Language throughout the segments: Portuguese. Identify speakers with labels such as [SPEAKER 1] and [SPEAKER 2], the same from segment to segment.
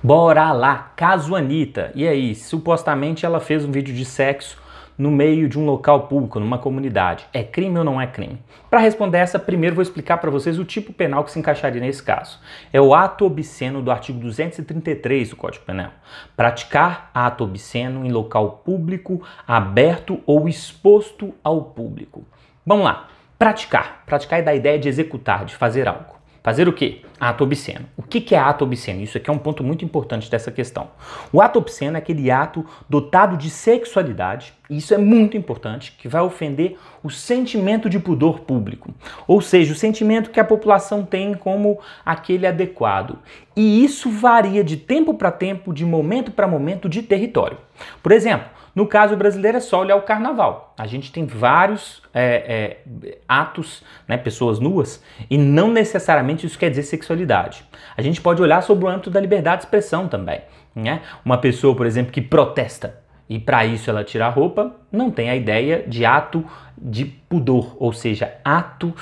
[SPEAKER 1] Bora lá, caso Anitta. E aí, supostamente ela fez um vídeo de sexo no meio de um local público, numa comunidade. É crime ou não é crime? Para responder essa, primeiro vou explicar para vocês o tipo penal que se encaixaria nesse caso. É o ato obsceno do artigo 233 do Código Penal. Praticar ato obsceno em local público, aberto ou exposto ao público. Vamos lá. Praticar. Praticar é da ideia de executar, de fazer algo. Fazer o quê? Ato obsceno. O que é ato obsceno? Isso aqui é um ponto muito importante dessa questão. O ato obsceno é aquele ato dotado de sexualidade, e isso é muito importante, que vai ofender o sentimento de pudor público. Ou seja, o sentimento que a população tem como aquele adequado. E isso varia de tempo para tempo, de momento para momento, de território. Por exemplo, no caso brasileiro é só olhar o carnaval. A gente tem vários atos, né, pessoas nuas, e não necessariamente isso quer dizer sexualidade. A gente pode olhar sobre o âmbito da liberdade de expressão também, né? Uma pessoa, por exemplo, que protesta e para isso ela tira a roupa, não tem a ideia de ato de pudor, ou seja, ato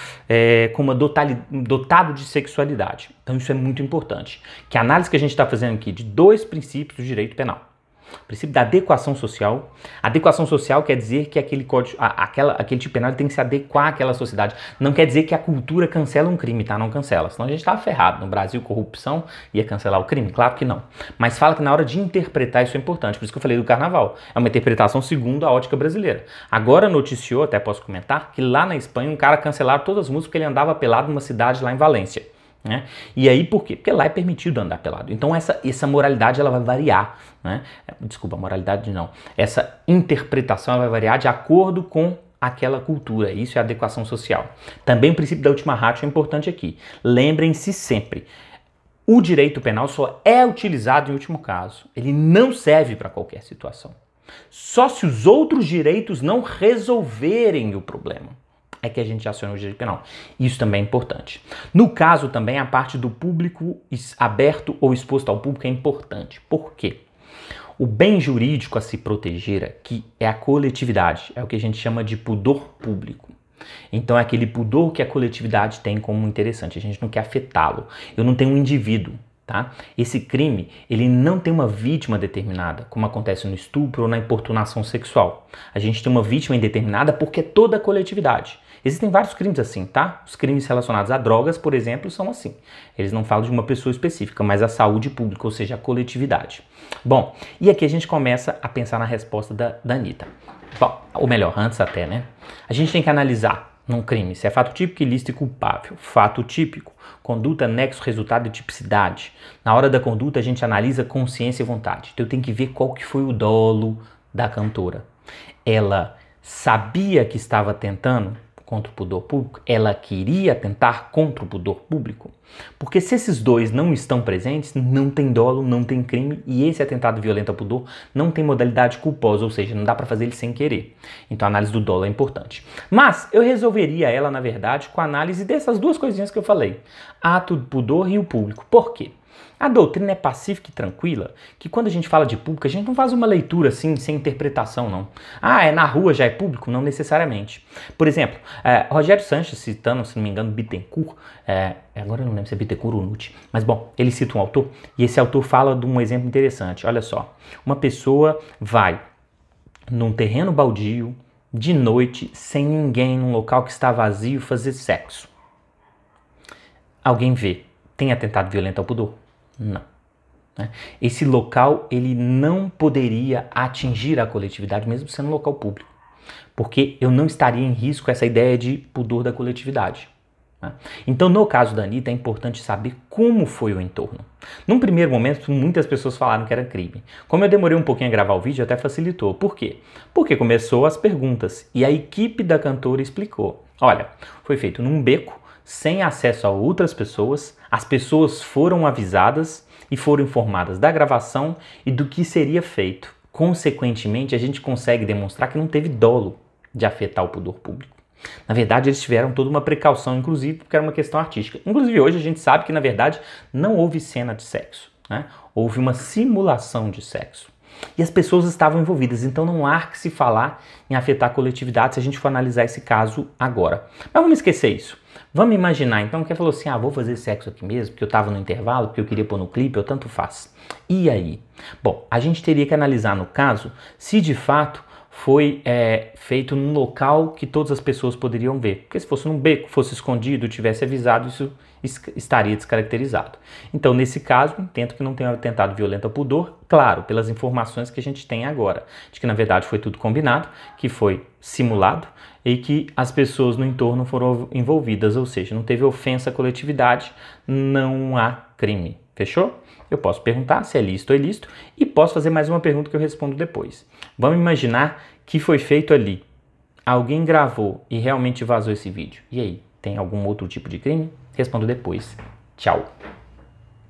[SPEAKER 1] dotado de sexualidade. Então isso é muito importante. Que a análise que a gente está fazendo aqui de dois princípios do direito penal. O princípio da adequação social. Adequação social quer dizer que aquele tipo penal tem que se adequar àquela sociedade. Não quer dizer que a cultura cancela um crime, tá? Não cancela. Senão a gente estava ferrado. No Brasil, corrupção ia cancelar o crime? Claro que não. Mas fala que na hora de interpretar isso é importante. Por isso que eu falei do carnaval. É uma interpretação segundo a ótica brasileira. Agora noticiou, até posso comentar, que lá na Espanha um cara cancelaram todas as músicas porque ele andava pelado numa cidade lá em Valência. Né? E aí por quê? Porque lá é permitido andar pelado. Então essa moralidade ela vai variar, né? Desculpa, moralidade não. Essa interpretação ela vai variar de acordo com aquela cultura. Isso é adequação social. Também o princípio da ultima ratio é importante aqui. Lembrem-se sempre, o direito penal só é utilizado em último caso. Ele não serve para qualquer situação. Só se os outros direitos não resolverem o problema é que a gente aciona o direito penal. Isso também é importante. No caso também, a parte do público aberto ou exposto ao público é importante. Por quê? O bem jurídico a se proteger aqui é a coletividade, é o que a gente chama de pudor público. Então é aquele pudor que a coletividade tem como interessante, a gente não quer afetá-lo. Eu não tenho um indivíduo. Tá? Esse crime, ele não tem uma vítima determinada, como acontece no estupro ou na importunação sexual. A gente tem uma vítima indeterminada porque é toda a coletividade. Existem vários crimes assim, tá? Os crimes relacionados a drogas, por exemplo, são assim. Eles não falam de uma pessoa específica, mas a saúde pública, ou seja, a coletividade. Bom, e aqui a gente começa a pensar na resposta da Anitta. Bom, ou melhor, antes até, né? A gente tem que analisar num crime se é fato típico, ilícito e culpável. Fato típico, conduta, nexo, resultado e tipicidade. Na hora da conduta a gente analisa consciência e vontade. Então eu tenho que ver qual que foi o dolo da cantora. Ela sabia que estava tentando contra o pudor público? Ela queria tentar contra o pudor público? Porque se esses dois não estão presentes, não tem dolo, não tem crime, e esse atentado violento ao pudor não tem modalidade culposa, ou seja, não dá para fazer ele sem querer. Então a análise do dolo é importante. Mas eu resolveria ela, na verdade, com a análise dessas duas coisinhas que eu falei. Ato do pudor e o público. Por quê? A doutrina é pacífica e tranquila, que quando a gente fala de público, a gente não faz uma leitura assim, sem interpretação, não. Ah, é na rua já é público? Não necessariamente. Por exemplo, Rogério Sanches, citando, se não me engano, Bittencourt, agora eu não lembro se é Bittencourt ou Nutt, mas bom, ele cita um autor, e esse autor fala de um exemplo interessante. Olha só, uma pessoa vai num terreno baldio, de noite, sem ninguém, num local que está vazio, fazer sexo. Alguém vê, tem atentado violento ao pudor? Não. Esse local ele não poderia atingir a coletividade mesmo sendo um local público, porque eu não estaria em risco essa ideia de pudor da coletividade. Então no caso da Anitta é importante saber como foi o entorno. Num primeiro momento muitas pessoas falaram que era crime. Como eu demorei um pouquinho a gravar o vídeo até facilitou. Por quê? Porque começou as perguntas e a equipe da cantora explicou. Olha, foi feito num beco, sem acesso a outras pessoas, as pessoas foram avisadas e foram informadas da gravação e do que seria feito. Consequentemente, a gente consegue demonstrar que não teve dolo de afetar o pudor público. Na verdade, eles tiveram toda uma precaução, inclusive porque era uma questão artística. Inclusive, hoje a gente sabe que, na verdade, não houve cena de sexo, né? Houve uma simulação de sexo. E as pessoas estavam envolvidas, então não há que se falar em afetar a coletividade se a gente for analisar esse caso agora. Mas vamos esquecer isso. Vamos imaginar, então, que falou assim, vou fazer sexo aqui mesmo, porque eu estava no intervalo, porque eu queria pôr no clipe, eu tanto faz. E aí? Bom, a gente teria que analisar no caso se de fato foi feito num local que todas as pessoas poderiam ver. Porque se fosse num beco, fosse escondido, tivesse avisado, isso estaria descaracterizado. Então, nesse caso, entendo que não tenha atentado violento ao pudor, claro, pelas informações que a gente tem agora, de que na verdade foi tudo combinado, que foi simulado e que as pessoas no entorno foram envolvidas, ou seja, não teve ofensa à coletividade, não há crime. Fechou? Eu posso perguntar se é lícito ou ilícito e posso fazer mais uma pergunta que eu respondo depois. Vamos imaginar que foi feito ali. Alguém gravou e realmente vazou esse vídeo. E aí, tem algum outro tipo de crime? Respondo depois. Tchau!